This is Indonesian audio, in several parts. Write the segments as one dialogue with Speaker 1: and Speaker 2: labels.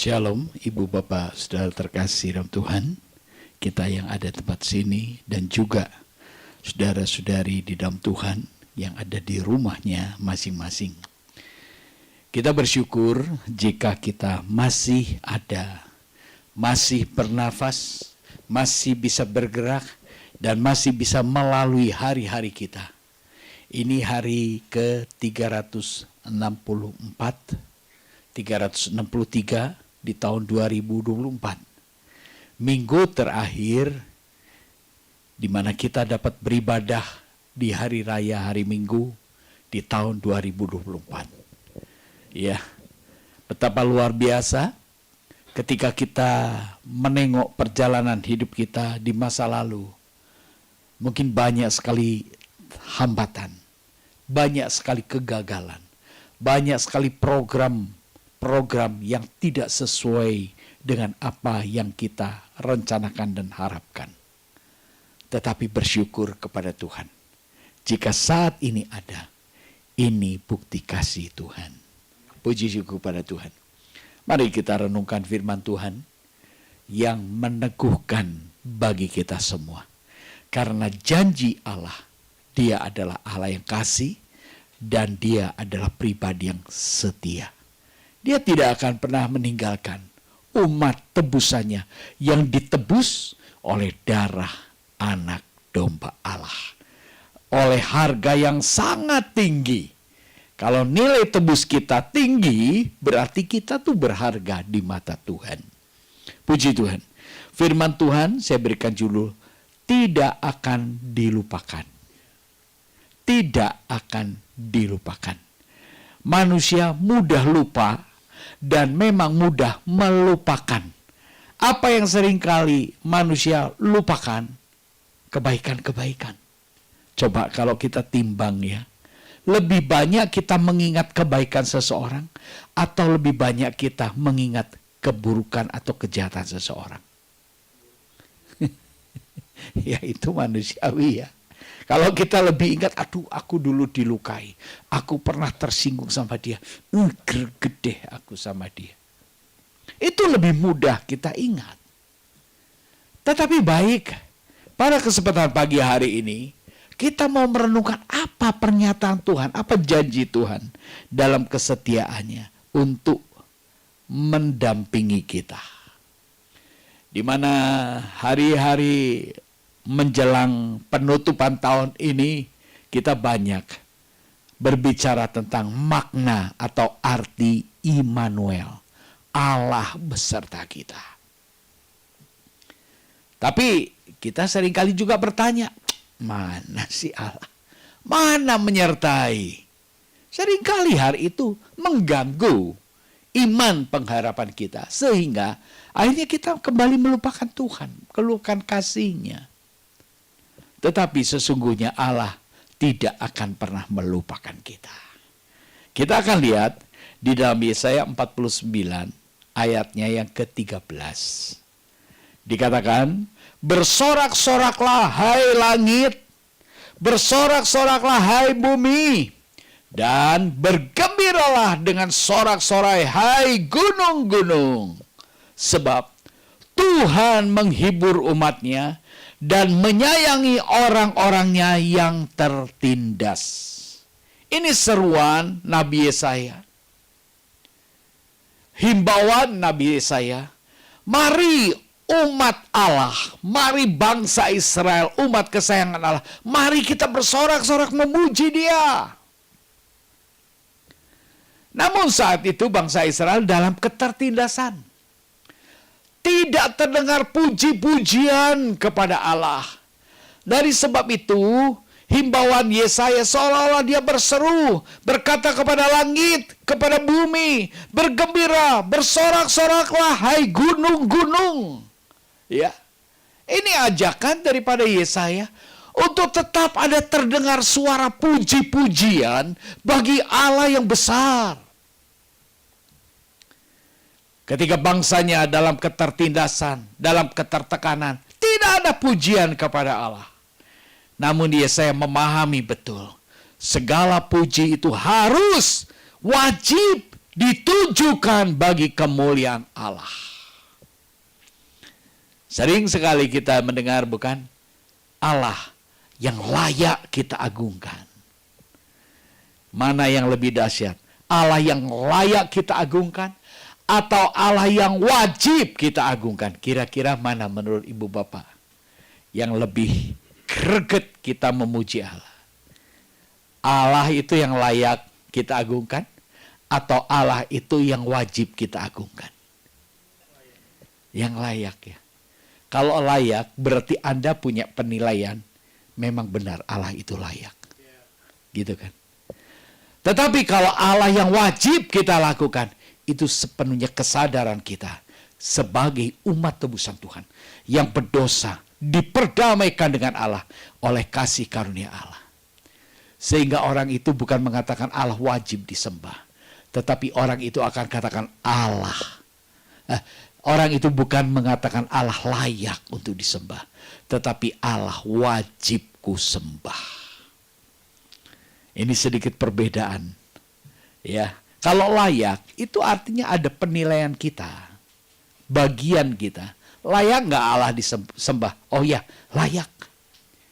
Speaker 1: Shalom, Ibu Bapak, Saudara terkasih dalam Tuhan, kita yang ada di tempat sini dan juga saudara-saudari di dalam Tuhan yang ada di rumahnya masing-masing. Kita bersyukur jika kita masih ada, masih bernafas, masih bisa bergerak, dan masih bisa melalui hari-hari kita. Ini hari ke-363 di tahun 2024. Minggu terakhir di mana kita dapat beribadah di hari raya hari Minggu di tahun 2024. Ya, betapa luar biasa ketika kita menengok perjalanan hidup kita di masa lalu. Mungkin banyak sekali hambatan, banyak sekali kegagalan, banyak sekali program yang tidak sesuai dengan apa yang kita rencanakan dan harapkan. Tetapi bersyukur kepada Tuhan. Jika saat ini ada, ini bukti kasih Tuhan. Puji syukur kepada Tuhan. Mari kita renungkan firman Tuhan yang meneguhkan bagi kita semua. Karena janji Allah, Dia adalah Allah yang kasih dan Dia adalah pribadi yang setia. Dia tidak akan pernah meninggalkan umat tebusannya yang ditebus oleh darah anak domba Allah. Oleh harga yang sangat tinggi. Kalau nilai tebus kita tinggi, berarti kita tuh berharga di mata Tuhan. Puji Tuhan. Firman Tuhan saya berikan judul, tidak akan dilupakan. Tidak akan dilupakan. Manusia mudah lupa dan memang mudah melupakan. Apa yang seringkali manusia lupakan? Kebaikan-kebaikan. Coba kalau kita timbang ya. Lebih banyak kita mengingat kebaikan seseorang atau lebih banyak kita mengingat keburukan atau kejahatan seseorang? Ya itu manusiawi ya. Kalau kita lebih ingat, aduh aku dulu dilukai. Aku pernah tersinggung sama dia. Gede aku sama dia. Itu lebih mudah kita ingat. Tetapi baik, pada kesempatan pagi hari ini, kita mau merenungkan apa pernyataan Tuhan, apa janji Tuhan dalam kesetiaannya untuk mendampingi kita. Di mana hari-hari menjelang penutupan tahun ini, kita banyak berbicara tentang makna atau arti Immanuel, Allah beserta kita. Tapi kita seringkali juga bertanya, mana sih Allah? Mana menyertai? Seringkali hari itu mengganggu iman pengharapan kita. Sehingga akhirnya kita kembali melupakan Tuhan, melupakan kasih-Nya. Tetapi sesungguhnya Allah tidak akan pernah melupakan kita. Kita akan lihat di dalam Yesaya 49 ayatnya yang ke-13. Dikatakan, bersorak-soraklah hai langit, bersorak-soraklah hai bumi, dan bergembiralah dengan sorak-sorai hai gunung-gunung. Sebab Tuhan menghibur umat-Nya dan menyayangi orang-orangnya yang tertindas. Ini seruan Nabi Yesaya. Himbauan Nabi Yesaya. Mari umat Allah, mari bangsa Israel, umat kesayangan Allah, mari kita bersorak-sorak memuji Dia. Namun saat itu bangsa Israel dalam ketertindasan. Tidak terdengar puji-pujian kepada Allah. Dari sebab itu, himbauan Yesaya seolah-olah dia berseru, berkata kepada langit, kepada bumi, bergembira, bersorak-soraklah hai gunung-gunung. Ya, ini ajakan daripada Yesaya untuk tetap ada terdengar suara puji-pujian bagi Allah yang besar. Ketika bangsanya dalam ketertindasan, dalam ketertekanan, tidak ada pujian kepada Allah. Namun Yesaya memahami betul, segala puji itu harus, wajib ditujukan bagi kemuliaan Allah. Sering sekali kita mendengar, bukan? Allah yang layak kita agungkan. Mana yang lebih dahsyat? Allah yang layak kita agungkan atau Allah yang wajib kita agungkan? Kira-kira mana menurut ibu bapak yang lebih greget kita memuji Allah? Allah itu yang layak kita agungkan atau Allah itu yang wajib kita agungkan? Yang layak ya. Kalau layak berarti Anda punya penilaian memang benar Allah itu layak. Gitu kan? Tetapi kalau Allah yang wajib kita lakukan, itu sepenuhnya kesadaran kita sebagai umat tebusan Tuhan yang berdosa diperdamaikan dengan Allah oleh kasih karunia Allah. Sehingga orang itu bukan mengatakan Allah wajib disembah, tetapi orang itu akan katakan Allah. Orang itu bukan mengatakan Allah layak untuk disembah, tetapi Allah wajib ku sembah. Ini sedikit perbedaan. Ya, kalau layak itu artinya ada penilaian kita, bagian kita. Layak nggak Allah disembah? Oh ya, layak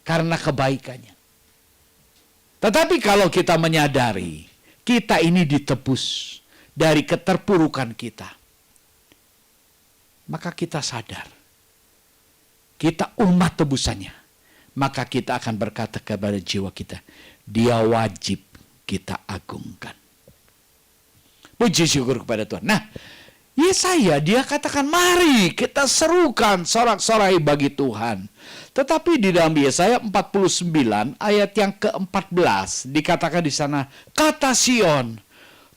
Speaker 1: karena kebaikannya. Tetapi kalau kita menyadari kita ini ditebus dari keterpurukan kita, maka kita sadar kita umat tebusannya, maka kita akan berkata kepada jiwa kita, Dia wajib kita agungkan. Puji syukur kepada Tuhan. Nah, Yesaya dia katakan, mari kita serukan sorak-sorai bagi Tuhan. Tetapi di dalam Yesaya 49 ayat yang ke-14 dikatakan di sana, kata Sion,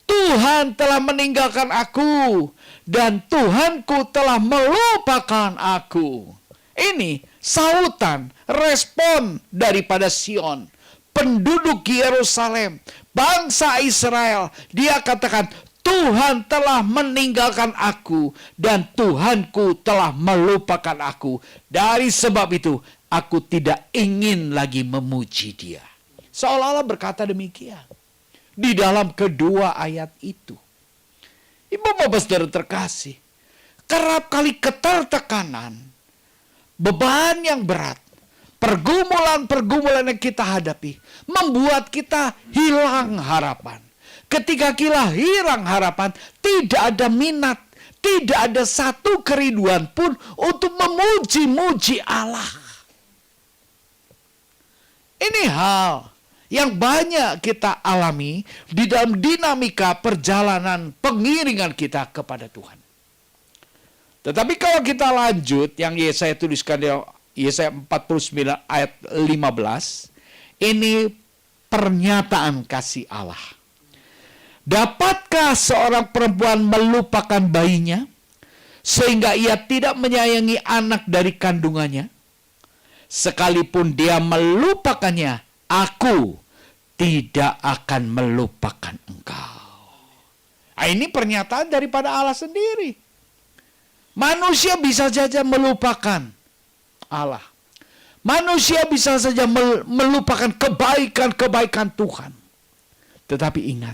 Speaker 1: Tuhan telah meninggalkan aku dan Tuhanku telah melupakan aku. Ini sautan, respon daripada Sion, penduduk Yerusalem, bangsa Israel. Dia katakan, Tuhan telah meninggalkan aku dan Tuhanku telah melupakan aku. Dari sebab itu, aku tidak ingin lagi memuji Dia. Seolah-olah berkata demikian di dalam kedua ayat itu. Ibu bapak saudara terkasih, kerap kali ketertekanan, beban yang berat, pergumulan-pergumulan yang kita hadapi membuat kita hilang harapan. Ketika kita hilang harapan, tidak ada minat, tidak ada satu kerinduan pun untuk memuji-muji Allah. Ini hal yang banyak kita alami di dalam dinamika perjalanan pengiringan kita kepada Tuhan. Tetapi kalau kita lanjut yang Yesaya tuliskan di Yesaya 49 ayat 15, ini pernyataan kasih Allah. Dapatkah seorang perempuan melupakan bayinya sehingga ia tidak menyayangi anak dari kandungannya? Sekalipun dia melupakannya, aku tidak akan melupakan engkau. Nah, ini pernyataan daripada Allah sendiri. Manusia bisa saja melupakan Allah. Manusia bisa saja melupakan kebaikan-kebaikan Tuhan. Tetapi ingat,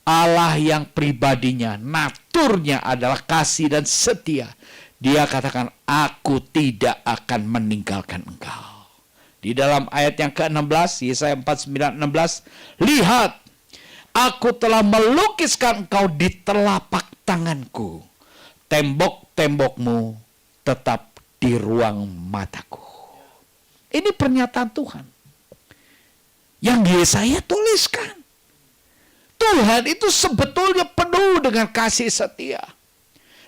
Speaker 1: Allah yang pribadinya, naturnya adalah kasih dan setia. Dia katakan, aku tidak akan meninggalkan engkau. Di dalam ayat yang ke-16, Yesaya 49:16, lihat, aku telah melukiskan engkau di telapak tanganku. Tembok-tembokmu tetap di ruang mataku. Ini pernyataan Tuhan yang Yesaya tuliskan. Tuhan itu sebetulnya penuh dengan kasih setia.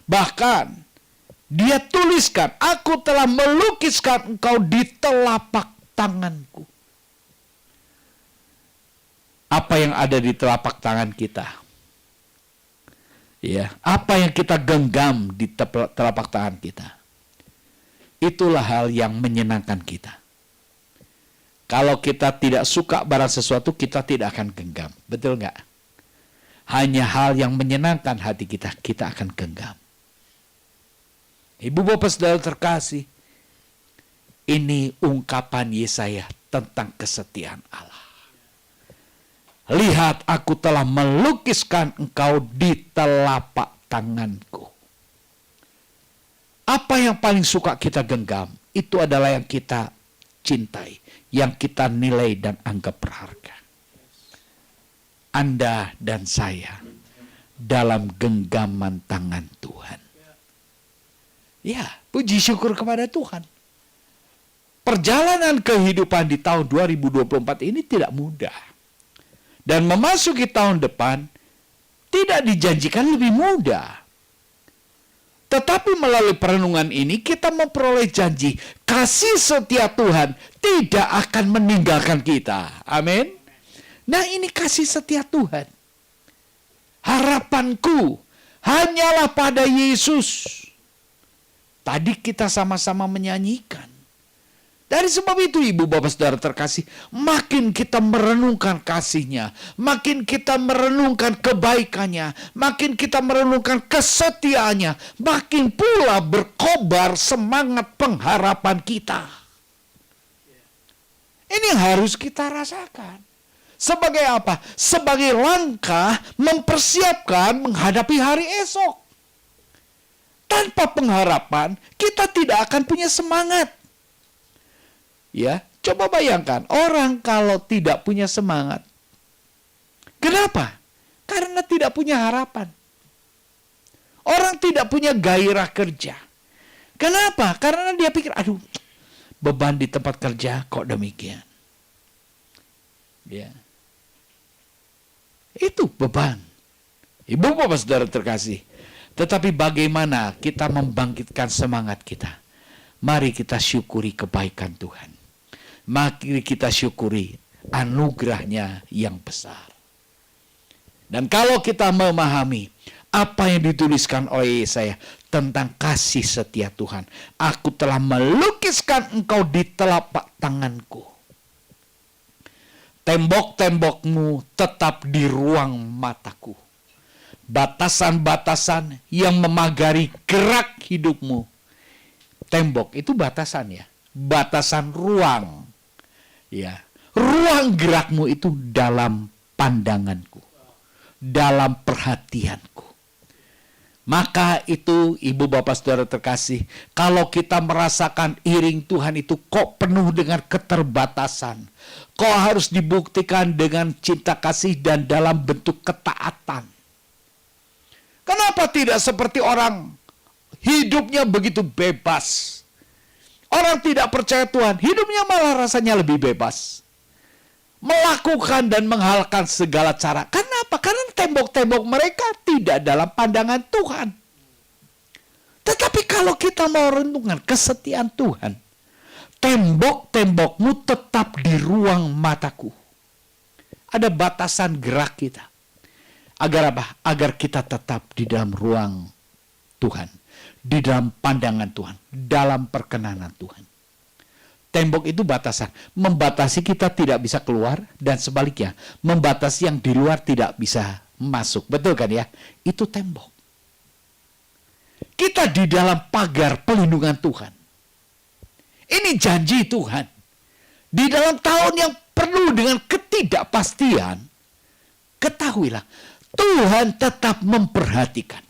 Speaker 1: Bahkan Dia tuliskan, aku telah melukiskan engkau di telapak tanganku. Apa yang ada di telapak tangan kita? Ya, apa yang kita genggam di telapak tangan kita? Itulah hal yang menyenangkan kita. Kalau kita tidak suka barang sesuatu, kita tidak akan genggam. Betul nggak? Hanya hal yang menyenangkan hati kita, kita akan genggam. Ibu bapak saudara terkasih, ini ungkapan Yesaya tentang kesetiaan Allah. Lihat, aku telah melukiskan engkau di telapak tanganku. Apa yang paling suka kita genggam, itu adalah yang kita cintai, yang kita nilai dan anggap berharga. Anda dan saya dalam genggaman tangan Tuhan. Ya, puji syukur kepada Tuhan. Perjalanan kehidupan di tahun 2024 ini tidak mudah. Dan memasuki tahun depan tidak dijanjikan lebih mudah. Tetapi melalui perenungan ini kita memperoleh janji kasih setia Tuhan tidak akan meninggalkan kita. Amin. Nah, ini kasih setia Tuhan. Harapanku hanyalah pada Yesus. Tadi kita sama-sama menyanyikan. Dari sebab itu, Ibu Bapak Saudara terkasih, makin kita merenungkan kasih-Nya, makin kita merenungkan kebaikannya, makin kita merenungkan kesetiaannya, makin pula berkobar semangat pengharapan kita. Ini yang harus kita rasakan. Sebagai apa? Sebagai langkah mempersiapkan menghadapi hari esok. Tanpa pengharapan, kita tidak akan punya semangat. Ya, coba bayangkan, orang kalau tidak punya semangat. Kenapa? Karena tidak punya harapan. Orang tidak punya gairah kerja. Kenapa? Karena dia pikir, aduh, beban di tempat kerja kok demikian. Ya. Itu beban. Ibu Bapak Saudara terkasih. Tetapi bagaimana kita membangkitkan semangat kita? Mari kita syukuri kebaikan Tuhan. Mari kita syukuri anugerahnya yang besar. Dan kalau kita memahami apa yang dituliskan oleh Yesaya tentang kasih setia Tuhan. Aku telah melukiskan engkau di telapak tanganku. Tembok-tembokmu tetap di ruang mataku. Batasan-batasan yang memagari gerak hidupmu. Tembok itu batasan ya. Batasan ruang. Ya, ruang gerakmu itu dalam pandanganku, dalam perhatianku. Maka itu, Ibu Bapak Saudara terkasih, kalau kita merasakan iring Tuhan itu kok penuh dengan keterbatasan, kok harus dibuktikan dengan cinta kasih dan dalam bentuk ketaatan. Kenapa tidak seperti orang hidupnya begitu bebas? Orang tidak percaya Tuhan, hidupnya malah rasanya lebih bebas. Melakukan dan menghalalkan segala cara. Kenapa? Karena tembok-tembok mereka tidak dalam pandangan Tuhan. Tetapi kalau kita mau renungan kesetiaan Tuhan, tembok-tembokmu tetap di ruang mataku. Ada batasan gerak kita. Agar apa? Agar kita tetap di dalam ruang Tuhan. Di dalam pandangan Tuhan, dalam perkenanan Tuhan. Tembok itu batasan, membatasi kita tidak bisa keluar, dan sebaliknya, membatasi yang di luar tidak bisa masuk. Betul kan ya? Itu tembok. Kita di dalam pagar pelindungan Tuhan. Ini janji Tuhan. Di dalam tahun yang penuh dengan ketidakpastian, ketahuilah, Tuhan tetap memperhatikan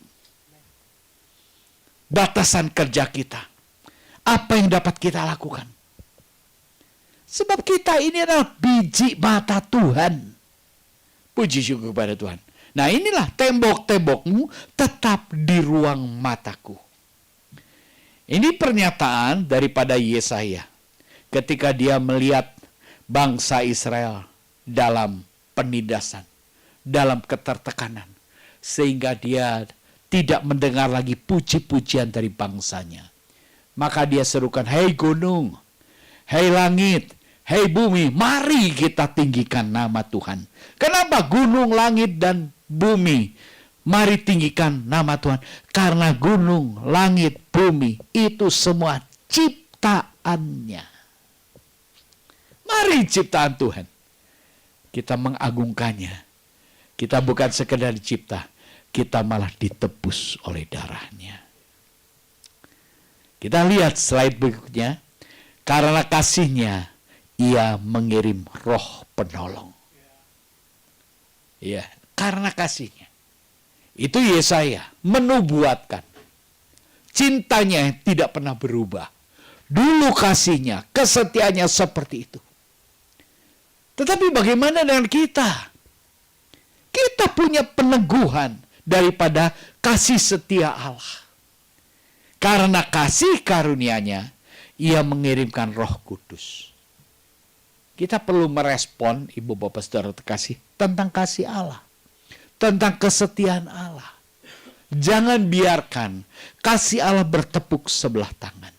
Speaker 1: batasan kerja kita. Apa yang dapat kita lakukan? Sebab kita ini adalah biji mata Tuhan. Puji syukur kepada Tuhan. Nah, inilah tembok-tembokmu tetap di ruang mataku. Ini pernyataan daripada Yesaya ketika dia melihat bangsa Israel dalam penindasan, dalam ketertekanan, sehingga dia tidak mendengar lagi puji-pujian dari bangsanya. Maka dia serukan, hei gunung, hei langit, hei bumi, mari kita tinggikan nama Tuhan. Kenapa gunung, langit, dan bumi? Mari tinggikan nama Tuhan. Karena gunung, langit, bumi, itu semua ciptaannya. Mari ciptaan Tuhan. Kita mengagungkannya. Kita bukan sekedar dicipta, kita malah ditebus oleh darahnya. Kita lihat slide berikutnya. Karena kasihnya, ia mengirim roh penolong. Ya, karena kasihnya. Itu Yesaya menubuatkan. Cintanya tidak pernah berubah. Dulu kasihnya, kesetiaannya seperti itu. Tetapi bagaimana dengan kita? Kita punya peneguhan daripada kasih setia Allah. Karena kasih karunia-Nya, Ia mengirimkan Roh Kudus. Kita perlu merespon, Ibu Bapak Saudara terkasih, tentang kasih Allah. Tentang kesetiaan Allah. Jangan biarkan kasih Allah bertepuk sebelah tangan.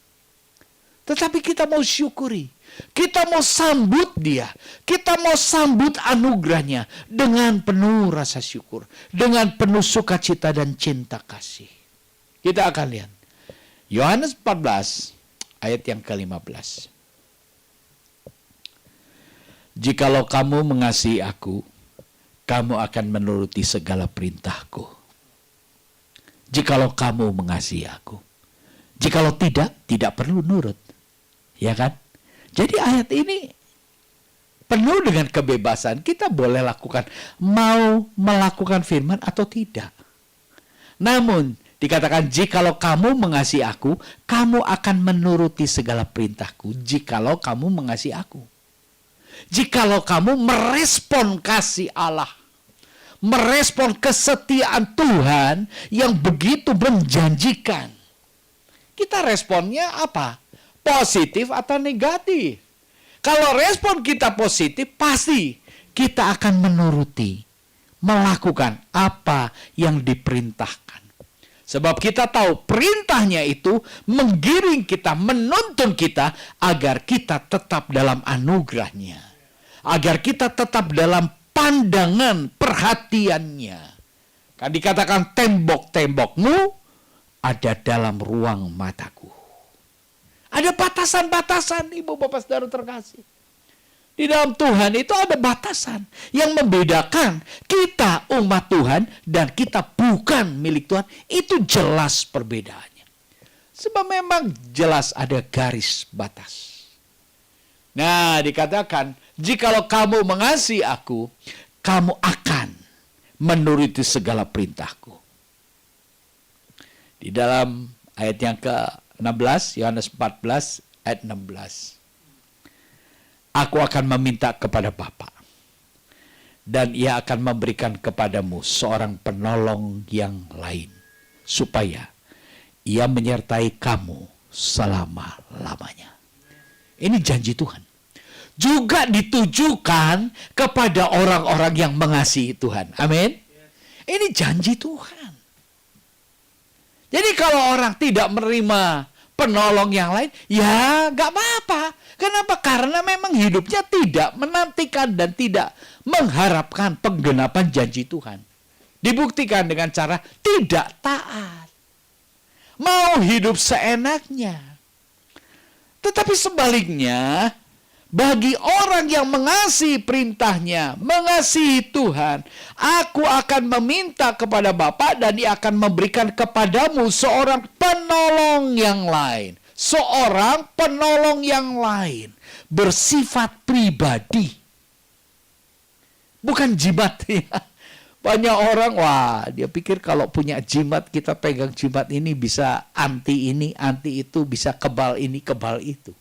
Speaker 1: Tetapi kita mau syukuri. Kita mau sambut Dia. Kita mau sambut anugerahnya dengan penuh rasa syukur. Dengan penuh sukacita dan cinta kasih. Kita akan lihat. Yohanes 14 ayat yang ke-15. Jikalau kamu mengasihi aku, kamu akan menuruti segala perintahku. Jikalau kamu mengasihi aku. Jikalau tidak, tidak perlu nurut. Ya kan? Jadi ayat ini penuh dengan kebebasan. Kita boleh lakukan, mau melakukan firman atau tidak. Namun, dikatakan, jikalau kamu mengasihi aku, kamu akan menuruti segala perintahku. Jikalau kamu mengasihi aku. Jikalau kamu merespon kasih Allah. Merespon kesetiaan Tuhan yang begitu menjanjikan. Kita responnya apa? Positif atau negatif? Kalau respon kita positif, pasti kita akan menuruti. Melakukan apa yang diperintahkan. Sebab kita tahu perintahnya itu menggiring kita, menuntun kita agar kita tetap dalam anugerahnya. Agar kita tetap dalam pandangan perhatiannya. Kan dikatakan tembok-tembokmu ada dalam ruang mataku. Ada batasan-batasan, Ibu Bapak Saudara terkasih. Di dalam Tuhan itu ada batasan yang membedakan kita umat Tuhan dan kita bukan milik Tuhan. Itu jelas perbedaannya. Sebab memang jelas ada garis batas. Nah, dikatakan, jikalau kamu mengasihi aku, kamu akan menuruti segala perintahku. Di dalam ayat yang ke-16, Yohanes 14 ayat 16. Aku akan meminta kepada Bapa, dan Ia akan memberikan kepadamu seorang penolong yang lain, supaya Ia menyertai kamu selama-lamanya. Ini janji Tuhan. Juga ditujukan kepada orang-orang yang mengasihi Tuhan. Amin. Ini janji Tuhan. Jadi kalau orang tidak menerima penolong yang lain, ya gak apa-apa. Kenapa? Karena memang hidupnya tidak menantikan dan tidak mengharapkan penggenapan janji Tuhan. Dibuktikan dengan cara tidak taat. Mau hidup seenaknya. Tetapi sebaliknya, bagi orang yang mengasihi perintahnya, mengasihi Tuhan, aku akan meminta kepada Bapa dan Dia akan memberikan kepadamu seorang penolong yang lain. Seorang penolong yang lain. Bersifat pribadi. Bukan jimat. Ya. Banyak orang, wah dia pikir kalau punya jimat, kita pegang jimat ini bisa anti ini, anti itu, bisa kebal ini, kebal itu.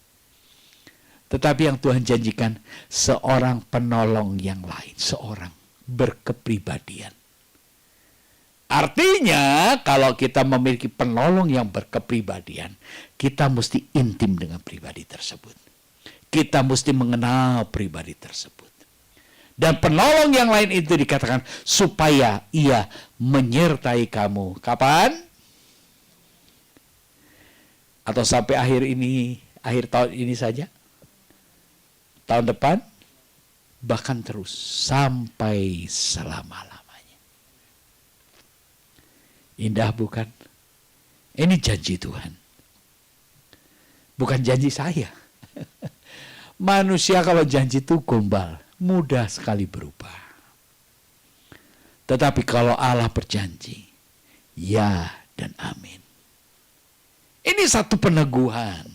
Speaker 1: Tetapi yang Tuhan janjikan, seorang penolong yang lain. Seorang berkepribadian. Artinya, kalau kita memiliki penolong yang berkepribadian, kita mesti intim dengan pribadi tersebut. Kita mesti mengenal pribadi tersebut. Dan penolong yang lain itu dikatakan, supaya Ia menyertai kamu. Kapan? Atau sampai akhir tahun ini saja? Tahun depan, bahkan terus sampai selama-lamanya. Indah bukan? Ini janji Tuhan. Bukan janji saya. Manusia kalau janji itu gombal, mudah sekali berubah. Tetapi kalau Allah berjanji, ya dan amin. Ini satu peneguhan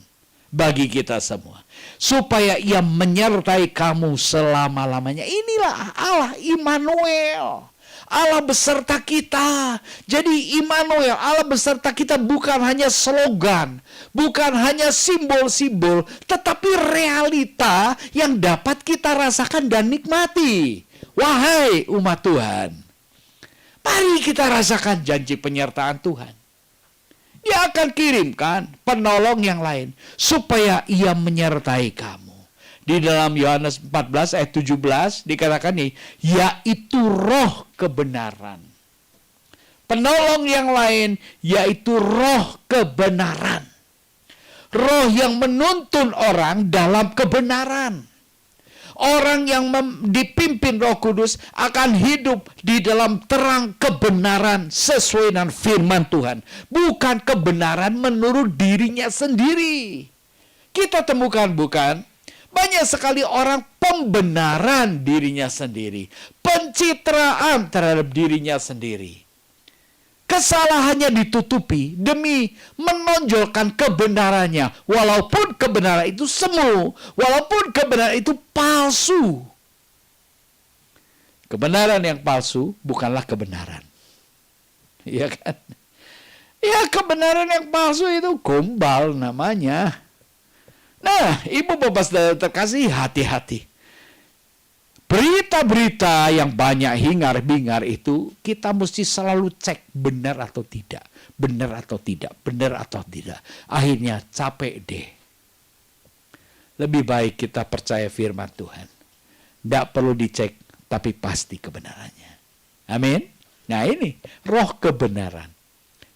Speaker 1: bagi kita semua. Supaya ia menyertai kamu selama-lamanya. Inilah Allah Immanuel. Allah beserta kita. Jadi Immanuel, Allah beserta kita bukan hanya slogan, bukan hanya simbol-simbol, tetapi realita yang dapat kita rasakan dan nikmati. Wahai umat Tuhan, mari kita rasakan janji penyertaan Tuhan. Dia akan kirimkan penolong yang lain supaya ia menyertai kamu. Di dalam Yohanes 14 ayat 17 dikatakan nih, yaitu roh kebenaran. Penolong yang lain yaitu roh kebenaran. Roh yang menuntun orang dalam kebenaran. Orang yang dipimpin Roh Kudus akan hidup di dalam terang kebenaran sesuai dengan firman Tuhan. Bukan kebenaran menurut dirinya sendiri. Kita temukan bukan? Banyak sekali orang pembenaran dirinya sendiri. Pencitraan terhadap dirinya sendiri. Kesalahannya ditutupi demi menonjolkan kebenarannya. Walaupun kebenaran itu semu. Walaupun kebenaran itu palsu. Kebenaran yang palsu bukanlah kebenaran. Iya kan? Ya, kebenaran yang palsu itu gombal namanya. Nah, ibu bapak saudara terkasih, hati-hati. Berita-berita yang banyak hingar-bingar itu kita mesti selalu cek benar atau tidak. Benar atau tidak, benar atau tidak. Akhirnya capek deh. Lebih baik kita percaya firman Tuhan. Tidak perlu dicek, tapi pasti kebenarannya. Amin. Nah ini, roh kebenaran.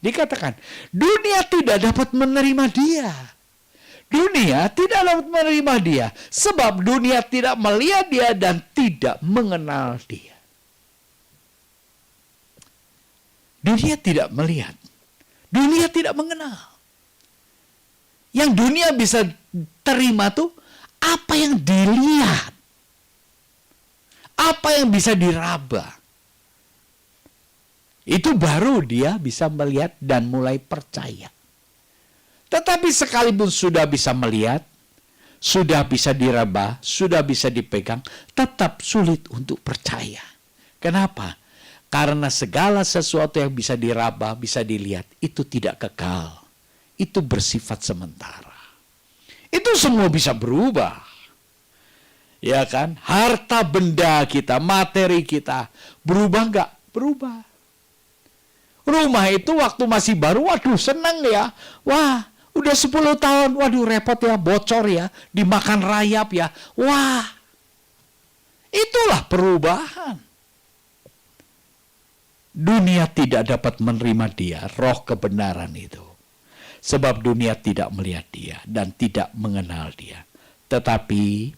Speaker 1: Dikatakan, dunia tidak dapat menerima dia. Dunia tidak dapat menerima dia. Sebab dunia tidak melihat dia dan tidak mengenal dia. Dunia tidak melihat. Dunia tidak mengenal. Yang dunia bisa terima tuh apa yang dilihat. Apa yang bisa diraba. Itu baru dia bisa melihat dan mulai percaya. Tetapi sekalipun sudah bisa melihat, sudah bisa diraba, sudah bisa dipegang, tetap sulit untuk percaya. Kenapa? Karena segala sesuatu yang bisa diraba, bisa dilihat, itu tidak kekal. Itu bersifat sementara. Itu semua bisa berubah. Ya kan? Harta benda kita, materi kita, berubah nggak? Berubah. Rumah itu waktu masih baru, waduh senang ya. Wah, udah 10 tahun, waduh repot ya, bocor ya, dimakan rayap ya. Wah, itulah perubahan. Dunia tidak dapat menerima dia, roh kebenaran itu. Sebab dunia tidak melihat dia dan tidak mengenal dia. Tetapi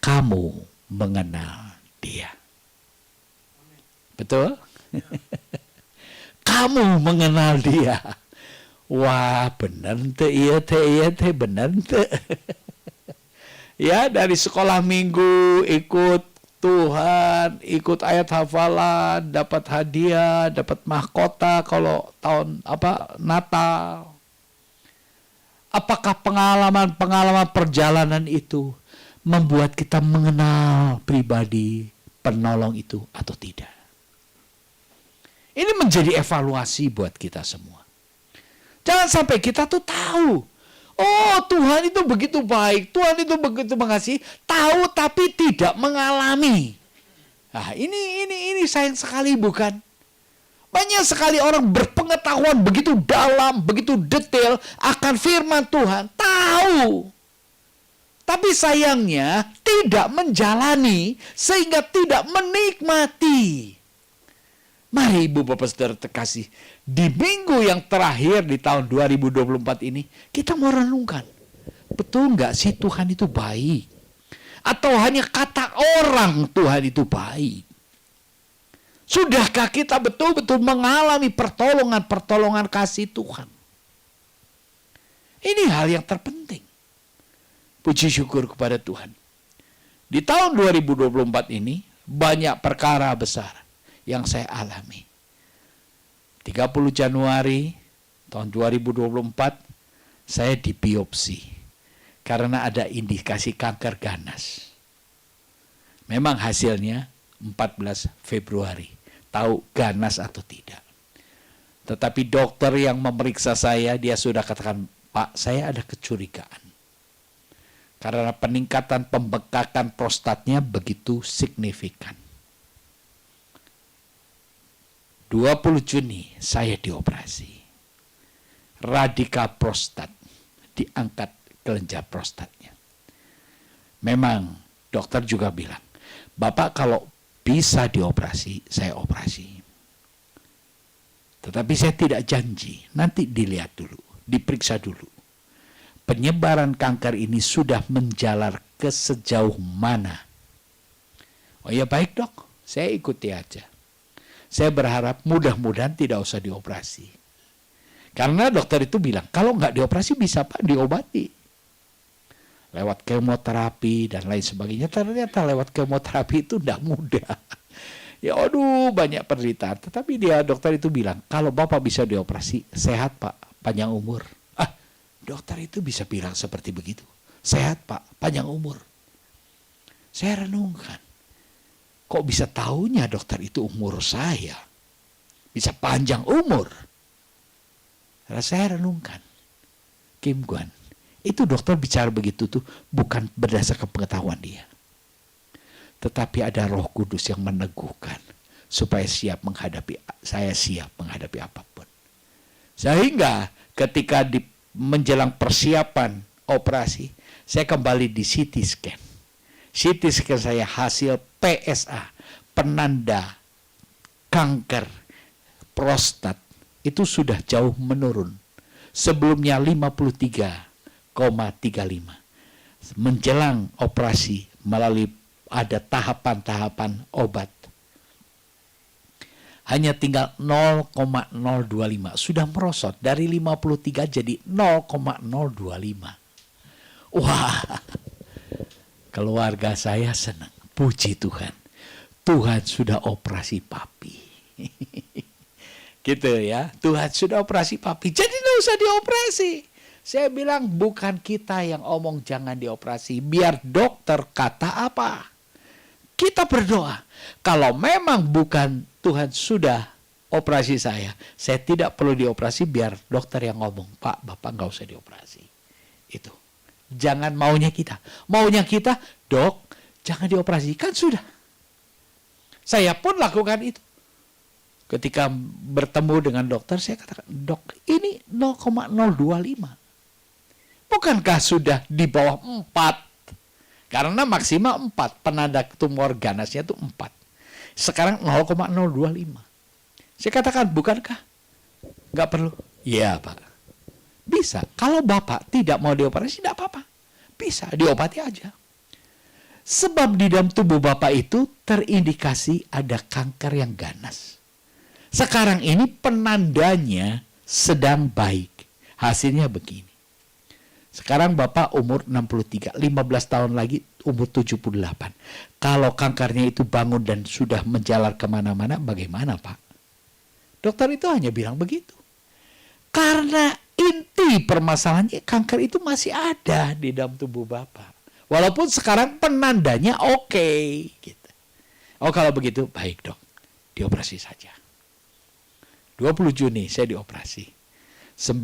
Speaker 1: kamu mengenal dia. Betul? Kamu mengenal dia. Wah, benar ente, iya teh, benar ente. Ya, dari sekolah minggu ikut Tuhan, ikut ayat hafalan, dapat hadiah, dapat mahkota kalau tahun Natal. Apakah pengalaman-pengalaman perjalanan itu membuat kita mengenal pribadi penolong itu atau tidak? Ini menjadi evaluasi buat kita semua. Jangan sampai kita tuh tahu, oh Tuhan itu begitu baik, Tuhan itu begitu mengasihi, tahu tapi tidak mengalami. Nah, ini sayang sekali bukan? Banyak sekali orang berpengetahuan begitu dalam, begitu detail akan firman Tuhan, tahu. Tapi sayangnya tidak menjalani sehingga tidak menikmati. Mari ibu bapak saudara terkasih, di minggu yang terakhir di tahun 2024 ini, kita mau renungkan. Betul nggak sih Tuhan itu baik? Atau hanya kata orang Tuhan itu baik? Sudahkah kita betul-betul mengalami pertolongan-pertolongan kasih Tuhan? Ini hal yang terpenting. Puji syukur kepada Tuhan. Di tahun 2024 ini, banyak perkara besar yang saya alami. 30 Januari tahun 2024, saya dibiopsi. karena ada indikasi kanker ganas. Memang hasilnya 14 Februari. Tahu ganas atau tidak. Tetapi dokter yang memeriksa saya, dia sudah katakan, Pak, saya ada kecurigaan. Karena peningkatan pembekakan prostatnya begitu signifikan. 20 Juni saya dioperasi. Radikal prostat, diangkat kelenjar prostatnya. Memang dokter juga bilang, Bapak kalau bisa dioperasi, saya operasi. Tetapi saya tidak janji, nanti dilihat dulu, diperiksa dulu. Penyebaran kanker ini sudah menjalar ke sejauh mana? Oh ya baik dok, saya ikuti aja. Saya berharap mudah-mudahan tidak usah dioperasi. Karena dokter itu bilang, kalau nggak dioperasi bisa Pak diobati. Lewat kemoterapi dan lain sebagainya. Ternyata lewat kemoterapi itu tidak mudah. Ya aduh banyak penderitaan. Tetapi dokter itu bilang, kalau Bapak bisa dioperasi, sehat Pak, panjang umur. Dokter itu bisa bilang seperti begitu. Sehat Pak, panjang umur. Saya renungkan. Kok bisa taunya dokter itu umur saya? Bisa panjang umur. Karena saya renungkan. Kim Guan. Itu dokter bicara begitu tuh bukan berdasarkan pengetahuan dia. Tetapi ada Roh Kudus yang meneguhkan supaya saya siap menghadapi apapun. Sehingga ketika menjelang persiapan operasi, saya kembali di CT scan. CT scan saya hasil PSA, penanda kanker prostat itu sudah jauh menurun. Sebelumnya 53,35. Menjelang operasi melalui ada tahapan-tahapan obat. Hanya tinggal 0,025. Sudah merosot dari 53 jadi 0,025. Wah, keluarga saya senang. Puji Tuhan. Tuhan sudah operasi papi. Gitu ya. Tuhan sudah operasi papi. Jadi tidak usah dioperasi. Saya bilang bukan kita yang omong jangan dioperasi. Biar dokter kata apa. Kita berdoa. Kalau memang bukan Tuhan sudah operasi saya tidak perlu dioperasi biar dokter yang ngomong. Pak, Bapak nggak usah dioperasi. Itu. Jangan maunya kita. Maunya kita, dok, jangan dioperasi. Kan sudah. Saya pun lakukan itu. Ketika bertemu dengan dokter, saya katakan, dok, ini 0,025. Bukankah sudah di bawah 4? Karena maksimal 4. Penanda tumor ganasnya itu 4. Sekarang 0,025. Saya katakan, bukankah? Nggak perlu. Iya, Pak. Bisa. Kalau Bapak tidak mau dioperasi, tidak apa-apa. Bisa, diobati aja. Sebab di dalam tubuh Bapak itu terindikasi ada kanker yang ganas. Sekarang ini penandanya sedang baik. Hasilnya begini. Sekarang Bapak umur 63, 15 tahun lagi umur 78. Kalau kankernya itu bangun dan sudah menjalar kemana-mana, bagaimana Pak? Dokter itu hanya bilang begitu. Karena inti permasalahannya kanker itu masih ada di dalam tubuh Bapak. Walaupun sekarang penandanya oke. Gitu. Oh kalau begitu, baik dok, dioperasi saja. 20 Juni saya dioperasi. 20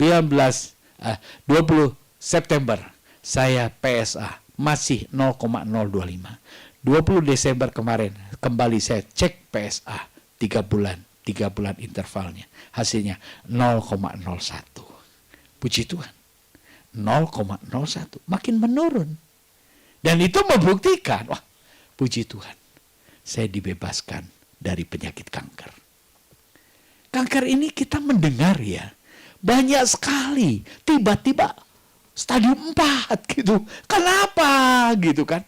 Speaker 1: September saya PSA masih 0,025. 20 Desember kemarin kembali saya cek PSA 3 bulan intervalnya. Hasilnya 0,01. Puji Tuhan. 0,01 makin menurun. Dan itu membuktikan, wah, puji Tuhan. Saya dibebaskan dari penyakit kanker. Kanker ini kita mendengar ya, banyak sekali. Tiba-tiba stadium 4 gitu. Kenapa gitu kan?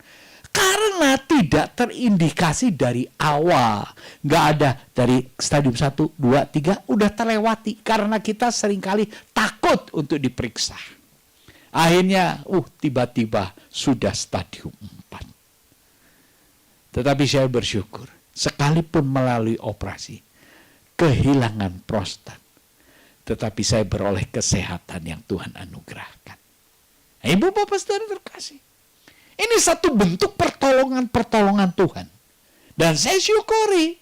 Speaker 1: Karena tidak terindikasi dari awal. Nggak ada dari stadium 1, 2, 3 udah terlewati. Karena kita seringkali takut untuk diperiksa. Akhirnya tiba-tiba sudah stadium 4. Tetapi saya bersyukur. Sekalipun melalui operasi. Kehilangan prostat. Tetapi saya beroleh kesehatan yang Tuhan anugerahkan. Ibu bapak saudara terkasih, ini satu bentuk pertolongan Tuhan. Dan saya syukuri,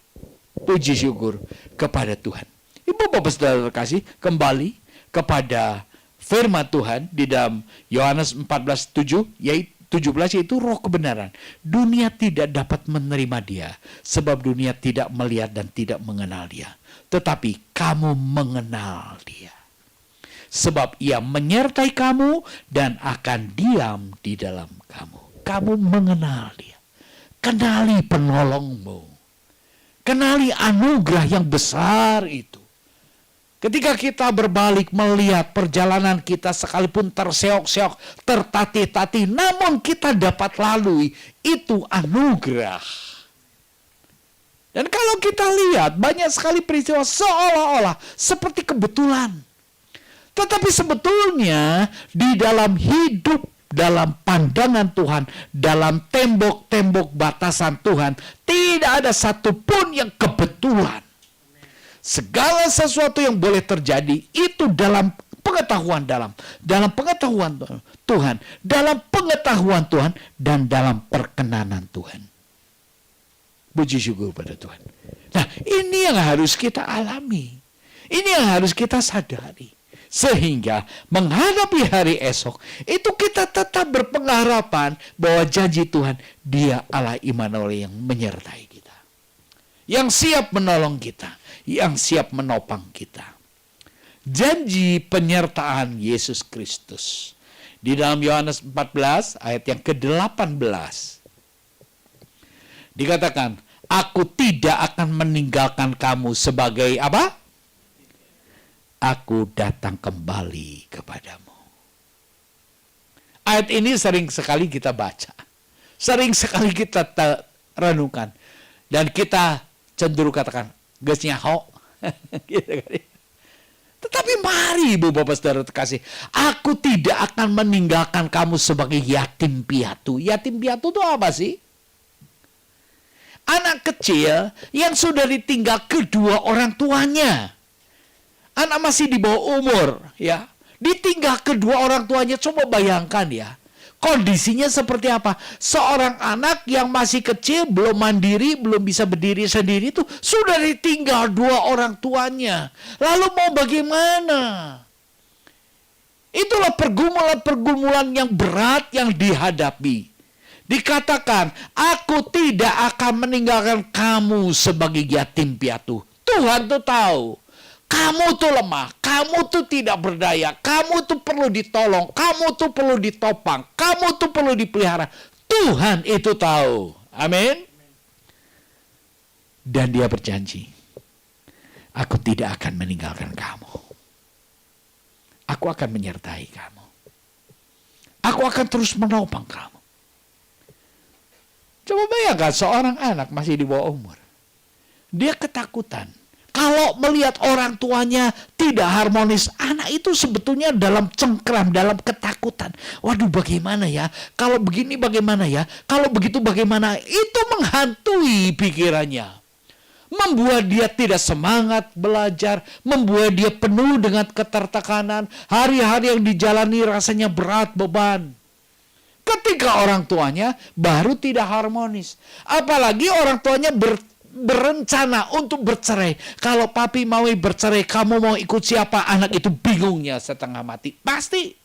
Speaker 1: puji syukur kepada Tuhan. Ibu bapak saudara terkasih, kembali kepada firman Tuhan di dalam Yohanes 14:7, yaitu 17, yaitu roh kebenaran. Dunia tidak dapat menerima dia, sebab dunia tidak melihat dan tidak mengenal dia. Tetapi kamu mengenal dia, sebab ia menyertai kamu dan akan diam di dalam kamu. Kamu mengenal dia. Kenali penolongmu. Kenali anugerah yang besar itu. Ketika kita berbalik melihat perjalanan kita sekalipun terseok-seok, tertatih-tatih, namun kita dapat lalui, itu anugerah. Dan kalau kita lihat, banyak sekali peristiwa seolah-olah seperti kebetulan. Tetapi sebetulnya di dalam hidup, dalam pandangan Tuhan, dalam tembok-tembok batasan Tuhan, tidak ada satupun yang kebetulan. Segala sesuatu yang boleh terjadi itu dalam pengetahuan dalam pengetahuan Tuhan, dalam pengetahuan Tuhan dan dalam perkenanan Tuhan. Puji syukur pada Tuhan. Nah, ini yang harus kita alami. Ini yang harus kita sadari. Sehingga menghadapi hari esok, itu kita tetap berpengharapan bahwa janji Tuhan, Dia Allah Immanuel yang menyertai kita. Yang siap menolong kita, yang siap menopang kita. Janji penyertaan Yesus Kristus. Di dalam Yohanes 14 ayat yang ke-18. Dikatakan, aku tidak akan meninggalkan kamu sebagai apa? Aku datang kembali kepadamu. Ayat ini sering sekali kita baca. Sering sekali kita renungkan. Dan kita cenderung katakan, geus nyaho. Gitu kan. Tetapi mari ibu bapak saudara terkasih, aku tidak akan meninggalkan kamu sebagai yatim piatu. Yatim piatu itu apa sih? Anak kecil yang sudah ditinggal kedua orang tuanya. Anak masih di bawah umur, ya. Ditinggal kedua orang tuanya, coba bayangkan ya. Kondisinya seperti apa? Seorang anak yang masih kecil, belum mandiri, belum bisa berdiri sendiri itu sudah ditinggal dua orang tuanya. Lalu mau bagaimana? Itulah pergumulan-pergumulan yang berat yang dihadapi. Dikatakan, aku tidak akan meninggalkan kamu sebagai yatim piatu. Tuhan tuh tahu. Kamu tuh lemah, kamu tuh tidak berdaya, kamu tuh perlu ditolong, kamu tuh perlu ditopang, kamu tuh perlu dipelihara. Tuhan itu tahu. Amin. Dan Dia berjanji, aku tidak akan meninggalkan kamu. Aku akan menyertai kamu. Aku akan terus menopang kamu. Coba bayangkan seorang anak masih di bawah umur. Dia ketakutan. Kalau melihat orang tuanya tidak harmonis, anak itu sebetulnya dalam cengkram, dalam ketakutan. Waduh, bagaimana ya? Kalau begini bagaimana ya? Kalau begitu bagaimana? Itu menghantui pikirannya. Membuat dia tidak semangat belajar, membuat dia penuh dengan ketertekanan. Hari-hari yang dijalani rasanya berat, beban. Ketika orang tuanya baru tidak harmonis. Apalagi orang tuanya berencana untuk bercerai. Kalau papi mau bercerai, kamu mau ikut siapa? Anak itu bingungnya setengah mati. Pasti.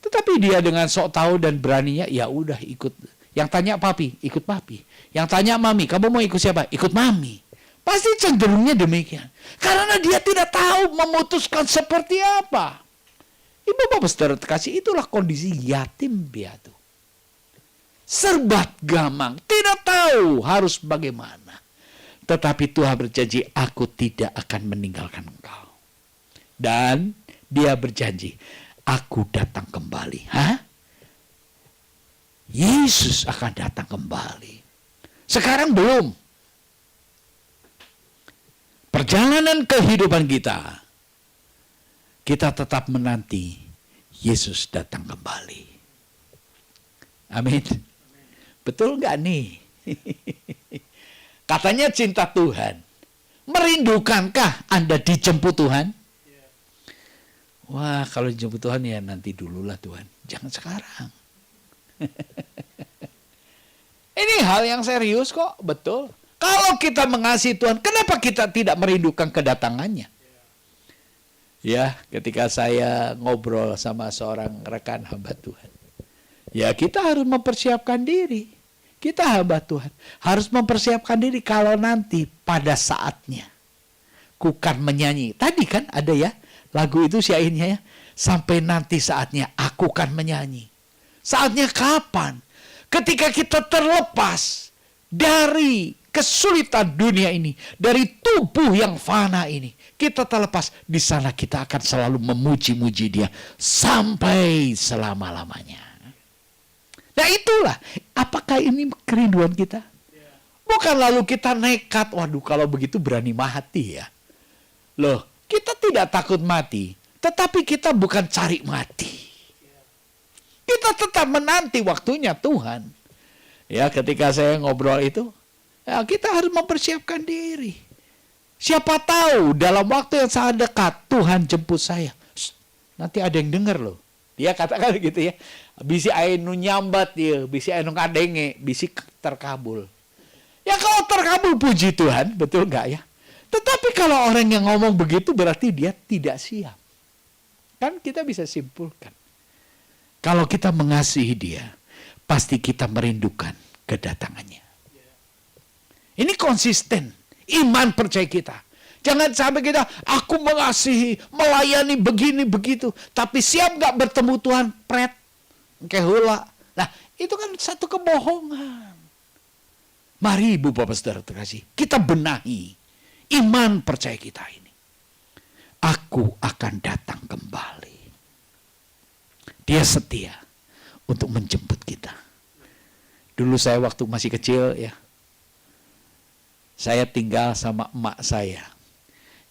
Speaker 1: Tetapi dia dengan sok tahu dan beraninya, ya udah ikut. Yang tanya papi, ikut papi. Yang tanya mami, kamu mau ikut siapa? Ikut mami. Pasti cenderungnya demikian. Karena dia tidak tahu memutuskan seperti apa. Ibu bapak saudara terkasih, itulah kondisi yatim piatu. Serbat gamang, tidak tahu harus bagaimana. Tetapi Tuhan berjanji, aku tidak akan meninggalkan engkau. Dan Dia berjanji, aku datang kembali. Hah? Yesus akan datang kembali. Sekarang belum. Perjalanan kehidupan kita tetap menanti Yesus datang kembali. Amin. Betul nggak nih? Katanya cinta Tuhan. Merindukankah Anda dijemput Tuhan? Wah, kalau dijemput Tuhan ya nanti dululah Tuhan. Jangan sekarang. Ini hal yang serius kok, betul. Kalau kita mengasihi Tuhan, kenapa kita tidak merindukan kedatangannya? Ya, ketika saya ngobrol sama seorang rekan hamba Tuhan. Ya, kita harus mempersiapkan diri. Kita hamba Tuhan. Harus mempersiapkan diri kalau nanti pada saatnya. Kukan menyanyi. Tadi kan ada ya, lagu itu syairnya ya. Sampai nanti saatnya aku kan menyanyi. Saatnya kapan? Ketika kita terlepas dari kesulitan dunia ini, dari tubuh yang fana ini, kita terlepas, di sana kita akan selalu memuji-muji Dia sampai selama-lamanya. Nah itulah, apakah ini kerinduan kita? Bukan lalu kita nekat, waduh kalau begitu berani mati ya. Loh, kita tidak takut mati, tetapi kita bukan cari mati. Kita tetap menanti waktunya Tuhan. Ya, ketika saya ngobrol itu, ya, kita harus mempersiapkan diri. Siapa tahu dalam waktu yang sangat dekat Tuhan jemput saya. Nanti ada yang dengar loh. Dia katakan gitu ya. Bisi ainu nyambat ya, bisi ainu kadenge, bisi terkabul. Ya kalau terkabul puji Tuhan, betul nggak ya? Tetapi kalau orang yang ngomong begitu berarti dia tidak siap. Kan kita bisa simpulkan. Kalau kita mengasihi Dia, pasti kita merindukan kedatangannya. Ini konsisten, iman percaya kita. Jangan sampai kita, aku mengasihi, melayani begini begitu, tapi siap nggak bertemu Tuhan, pret, kehula. Nah, itu kan satu kebohongan. Mari Ibu Bapak Saudara terkasih, kita benahi iman percaya kita ini. Aku akan datang kembali. Dia setia untuk menjemput kita. Dulu saya waktu masih kecil ya, saya tinggal sama emak saya.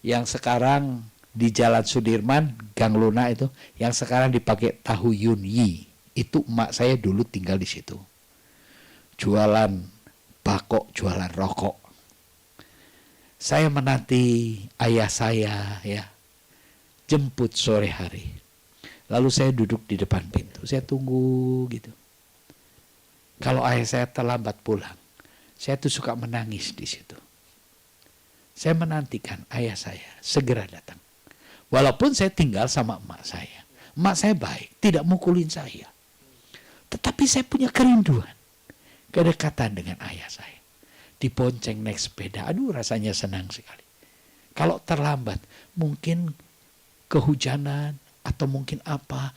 Speaker 1: Yang sekarang di Jalan Sudirman, Gang Luna itu, yang sekarang dipakai Tahu Yunyi. Itu emak saya dulu tinggal di situ. Jualan bakok, jualan rokok. Saya menanti ayah saya ya, jemput sore hari. Lalu saya duduk di depan pintu, saya tunggu gitu. Kalau ayah saya terlambat pulang, saya tuh suka menangis di situ. Saya menantikan ayah saya segera datang. Walaupun saya tinggal sama emak saya. Emak saya baik, tidak mukulin saya. Tetapi saya punya kerinduan, kedekatan dengan ayah saya. Dibonceng naik sepeda, aduh rasanya senang sekali. Kalau terlambat, mungkin kehujanan, atau mungkin apa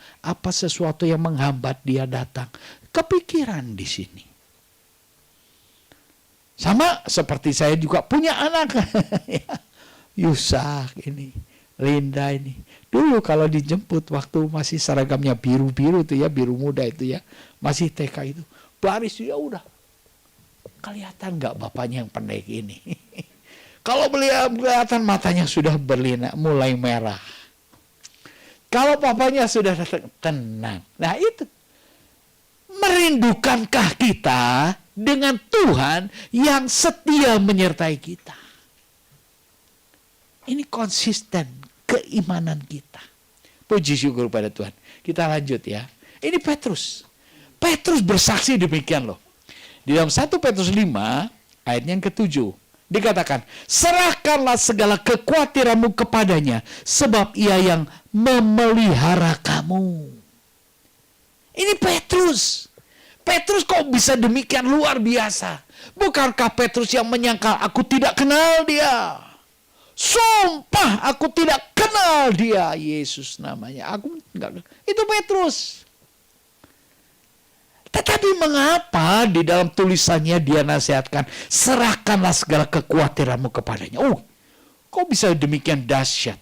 Speaker 1: sesuatu yang menghambat dia datang. Kepikiran di sini. Sama seperti saya juga punya anak. Yusak ini, Linda ini. Dulu kalau dijemput waktu masih seragamnya biru-biru itu ya, biru muda itu ya. Masih TK itu. Baris ya udah. Kelihatan nggak bapaknya yang pendek ini. Kalau beliau kelihatan matanya sudah berlinang, mulai merah. Kalau papanya sudah datang, tenang. Nah itu. Merindukankah kita dengan Tuhan yang setia menyertai kita? Ini konsisten keimanan kita. Puji syukur pada Tuhan. Kita lanjut ya. Ini Petrus. Petrus bersaksi demikian loh. Di dalam 1 Petrus 5 ayat yang ke-7. Dikatakan, serahkanlah segala kekhawatiranmu kepadanya, sebab ia yang memelihara kamu. Ini Petrus. Petrus kok bisa demikian luar biasa? Bukankah Petrus yang menyangkal, aku tidak kenal dia. Sumpah aku tidak kenal dia. Yesus namanya. Aku enggak. Itu Petrus. Tetapi mengapa di dalam tulisannya dia nasihatkan, serahkanlah segala kekhawatiranmu kepadanya. Oh, kok bisa demikian dahsyat?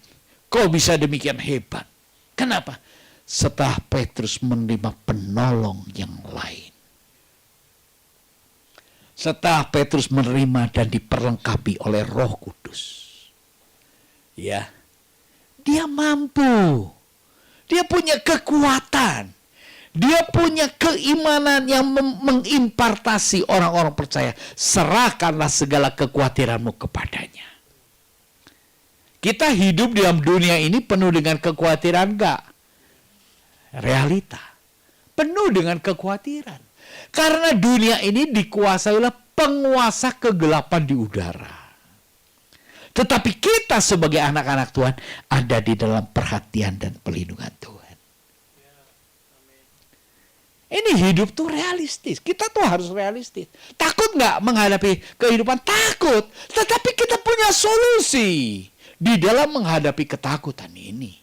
Speaker 1: Kok bisa demikian hebat? Kenapa? Setelah Petrus menerima penolong yang lain. Setelah Petrus menerima dan diperlengkapi oleh Roh Kudus. Ya, dia mampu. Dia punya kekuatan. Dia punya keimanan yang mengimpartasi orang-orang percaya. Serahkanlah segala kekhawatiranmu kepadanya. Kita hidup di dalam dunia ini penuh dengan kekhawatiran enggak? Realita. Penuh dengan kekhawatiran. Karena dunia ini dikuasai oleh penguasa kegelapan di udara. Tetapi kita sebagai anak-anak Tuhan ada di dalam perhatian dan perlindungan Tuhan. Ini hidup tuh realistis. Kita tuh harus realistis. Takut nggak menghadapi kehidupan? Takut. Tetapi kita punya solusi di dalam menghadapi ketakutan ini.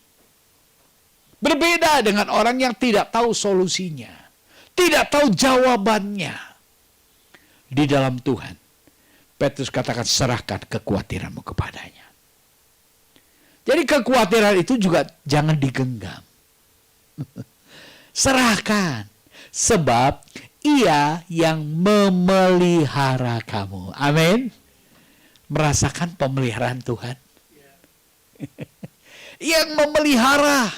Speaker 1: Berbeda dengan orang yang tidak tahu solusinya. Tidak tahu jawabannya. Di dalam Tuhan, Petrus katakan, serahkan kekhawatiranmu kepadanya. Jadi kekhawatiran itu juga jangan digenggam. Serahkan. Sebab Ia yang memelihara kamu. Amin. Merasakan pemeliharaan Tuhan. Yang memelihara.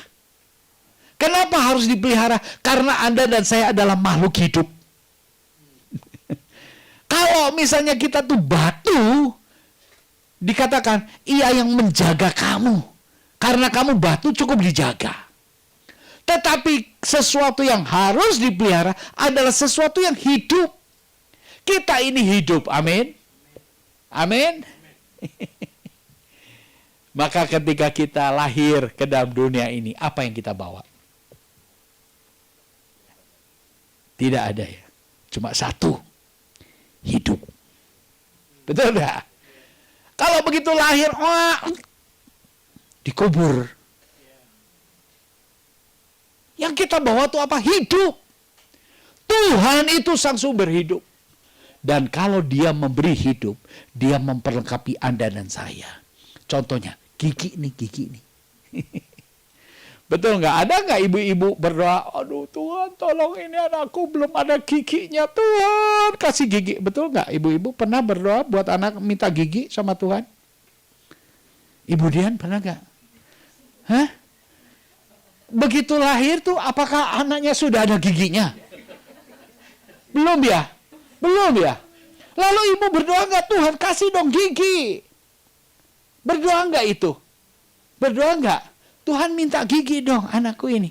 Speaker 1: Kenapa harus dipelihara? Karena Anda dan saya adalah makhluk hidup. Kalau misalnya kita tuh batu, dikatakan Ia yang menjaga kamu. Karena kamu batu cukup dijaga. Tetapi sesuatu yang harus dipelihara adalah sesuatu yang hidup. Kita ini hidup, amin. Amin. Maka ketika kita lahir ke dalam dunia ini, apa yang kita bawa? Tidak ada ya. Cuma satu. Hidup. Betul enggak? Kalau begitu lahir, dikubur. Yang kita bawa itu apa? Hidup. Tuhan itu sang sumber hidup. Dan kalau Dia memberi hidup, Dia memperlengkapi Anda dan saya. Contohnya, gigi nih. Betul nggak? Ada nggak ibu-ibu berdoa, aduh Tuhan tolong ini anakku belum ada giginya, Tuhan kasih gigi. Betul nggak? Ibu-ibu pernah berdoa buat anak minta gigi sama Tuhan? Ibu Dian pernah nggak? Hah? Begitu lahir tuh apakah anaknya sudah ada giginya? Belum ya? Belum ya? Lalu ibu berdoa nggak, Tuhan kasih dong gigi? Berdoa nggak itu? Berdoa nggak? Tuhan minta gigi dong anakku ini.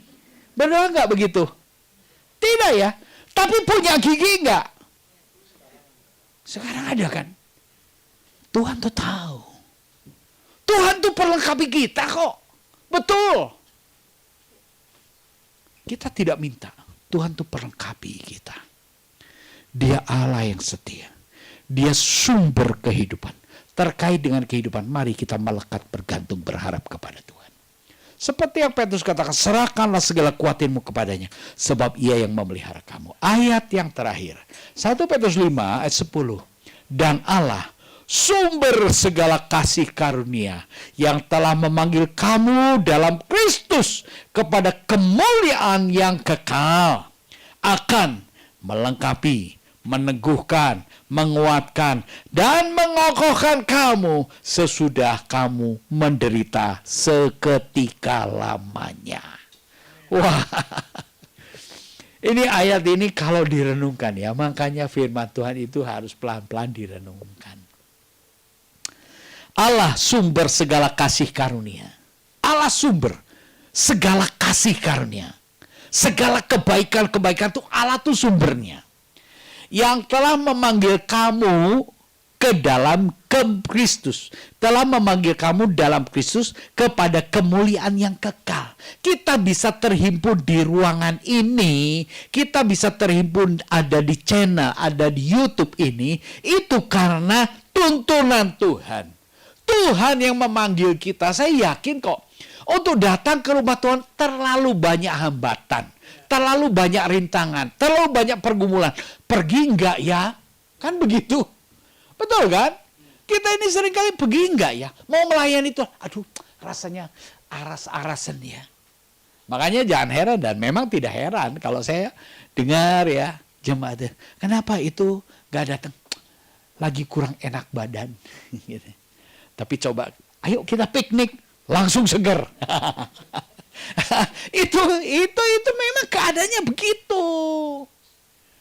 Speaker 1: Berdoa nggak begitu? Tidak ya. Tapi punya gigi nggak? Sekarang ada kan? Tuhan tuh tahu. Tuhan tuh perlengkapi kita kok. Betul. Kita tidak minta. Tuhan tuh perlengkapi kita. Dia Allah yang setia. Dia sumber kehidupan. Terkait dengan kehidupan, mari kita melekat, bergantung, berharap kepada Tuhan. Seperti yang Petrus katakan, serahkanlah segala kuatirmu kepadanya, sebab Ia yang memelihara kamu. Ayat yang terakhir, 1 Petrus 5 ayat 10. Dan Allah, sumber segala kasih karunia, yang telah memanggil kamu dalam Kristus kepada kemuliaan yang kekal, akan melengkapi, meneguhkan, menguatkan, dan mengokohkan kamu sesudah kamu menderita seketika lamanya. Wah, ini ayat ini kalau direnungkan ya, makanya firman Tuhan itu harus pelan-pelan direnungkan. Allah sumber segala kasih karunia. Allah sumber segala kasih karunia. Segala kebaikan-kebaikan itu Allah tuh sumbernya. Yang telah memanggil kamu ke dalam Kristus. Telah memanggil kamu dalam Kristus kepada kemuliaan yang kekal. Kita bisa terhimpun di ruangan ini. Kita bisa terhimpun ada di channel, ada di YouTube ini. Itu karena tuntunan Tuhan. Tuhan yang memanggil kita. Saya yakin kok. Untuk datang ke rumah Tuhan terlalu banyak hambatan. Terlalu banyak rintangan, terlalu banyak pergumulan. Pergi enggak ya? Kan begitu. Betul kan? Kita ini seringkali pergi enggak ya? Mau melayani Tuhan. Aduh, rasanya aras-arasan ya. Makanya jangan heran, dan memang tidak heran kalau saya dengar ya jemaat. Kenapa itu enggak datang? Lagi kurang enak badan. Tapi coba, ayo kita piknik. Langsung seger. itu memang keadaannya begitu.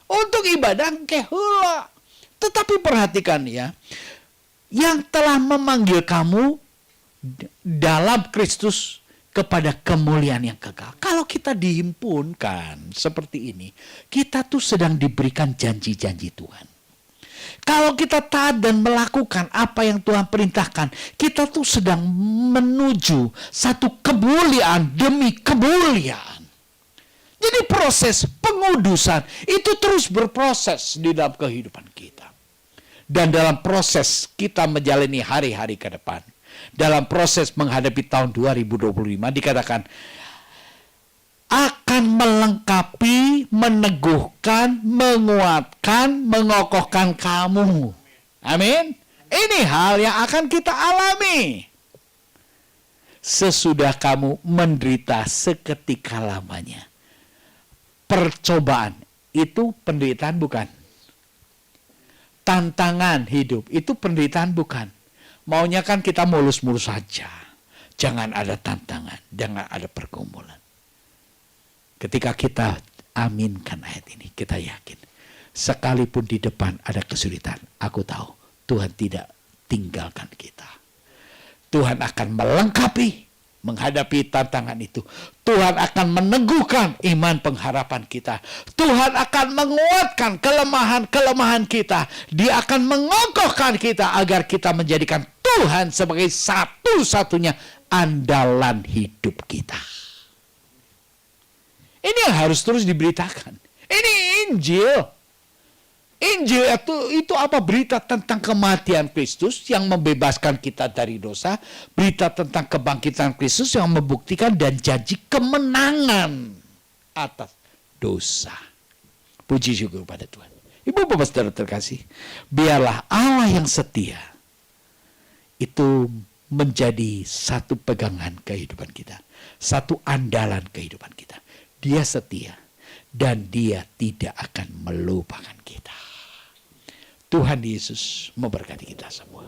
Speaker 1: Untuk ibadah kehula. Tetapi perhatikan ya, yang telah memanggil kamu dalam Kristus kepada kemuliaan yang kekal. Kalau kita dihimpunkan seperti ini, kita tuh sedang diberikan janji-janji Tuhan. Kalau kita taat dan melakukan apa yang Tuhan perintahkan, kita tuh sedang menuju satu kemuliaan demi kemuliaan. Jadi proses pengudusan itu terus berproses di dalam kehidupan kita. Dan dalam proses kita menjalani hari-hari ke depan, dalam proses menghadapi tahun 2025 dikatakan akan melengkapi, meneguhkan, menguatkan, mengokohkan kamu. Amin. Ini hal yang akan kita alami sesudah kamu menderita seketika lamanya. Percobaan itu penderitaan bukan? Tantangan hidup itu penderitaan bukan? Maunya kan kita mulus-mulus saja. Jangan ada tantangan, jangan ada pergumulan. Ketika kita aminkan ayat ini, kita yakin. Sekalipun di depan ada kesulitan, aku tahu Tuhan tidak tinggalkan kita. Tuhan akan melengkapi menghadapi tantangan itu. Tuhan akan meneguhkan iman pengharapan kita. Tuhan akan menguatkan kelemahan-kelemahan kita. Dia akan mengokohkan kita agar kita menjadikan Tuhan sebagai satu-satunya andalan hidup kita. Ini yang harus terus diberitakan. Ini Injil. Injil itu apa? Berita tentang kematian Kristus yang membebaskan kita dari dosa. Berita tentang kebangkitan Kristus yang membuktikan dan janji kemenangan atas dosa. Puji syukur pada Tuhan. Ibu bapak saudara terkasih, biarlah Allah yang setia itu menjadi satu pegangan kehidupan kita. Satu andalan kehidupan kita. Dia setia dan dia tidak akan melupakan kita. Tuhan Yesus memberkati kita semua.